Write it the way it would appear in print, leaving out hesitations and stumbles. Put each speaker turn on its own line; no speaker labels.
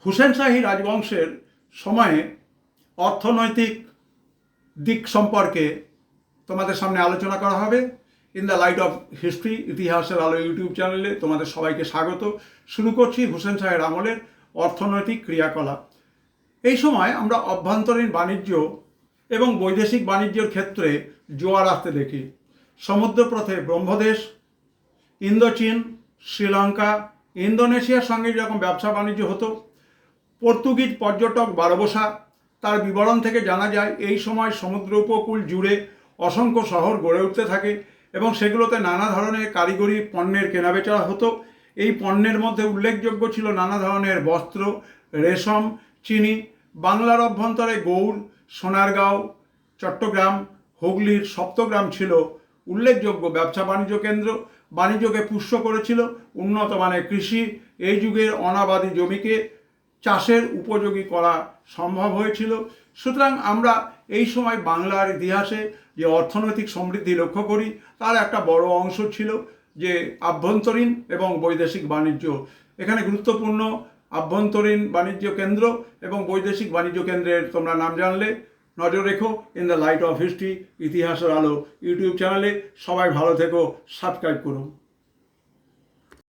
হুসেন শাহী রাজবংশের সময়ে অর্থনৈতিক দিক সম্পর্কে তোমাদের সামনে আলোচনা করা হবে। In the light off history, ইতিহাসের আলো ইউটিউব চ্যানেলে তোমাদের সবাইকে স্বাগত। শুরু করছি হুসেন শাহের আমলের অর্থনৈতিক ক্রিয়াকলাপ। এই সময় আমরা অভ্যন্তরীণ বাণিজ্য এবং বৈদেশিক বাণিজ্যের ক্ষেত্রে জোয়ার আসতে দেখি। সমুদ্রপথে ব্রহ্মদেশ, ইন্দোচীন, শ্রীলঙ্কা, ইন্দোনেশিয়ার সঙ্গে যেরকম ব্যবসা বাণিজ্য হতো, পর্তুগিজ পর্যটক বারবোসা তার বিবরণ থেকে জানা যায় এই সময় সমুদ্র উপকূল জুড়ে অসংখ্য শহর গড়ে উঠতে থাকে এবং সেগুলোতে নানা ধরনের কারিগরি পণ্যের কেনাবেচা হতো। এই পণ্যের মধ্যে উল্লেখযোগ্য ছিল নানা ধরনের বস্ত্র, রেশম, চিনি। বাংলার অভ্যন্তরে গৌড়, সোনারগাঁও, চট্টগ্রাম, হুগলির সপ্তগ্রাম ছিল উল্লেখযোগ্য ব্যবসা বাণিজ্য কেন্দ্র। বাণিজ্যকে পুষ্ট করেছিল উন্নত মানের কৃষি। এই যুগের অনাবাদি জমিকে চাষের উপযোগী করা সম্ভব হয়েছিল। সুতরাং আমরা এই সময় বাংলার ইতিহাসে যে অর্থনৈতিক সমৃদ্ধি লক্ষ্য করি তার একটা বড় অংশ ছিল যে আভ্যন্তরীণ এবং বৈদেশিক বাণিজ্য। এখানে গুরুত্বপূর্ণ আভ্যন্তরীণ বাণিজ্য কেন্দ্র এবং বৈদেশিক বাণিজ্য কেন্দ্রের তোমরা নাম জানলে নজর রেখো in the light off history, ইতিহাসের আলো ইউটিউব চ্যানেলে। সবাই ভালো থেকো, সাবস্ক্রাইব করুন।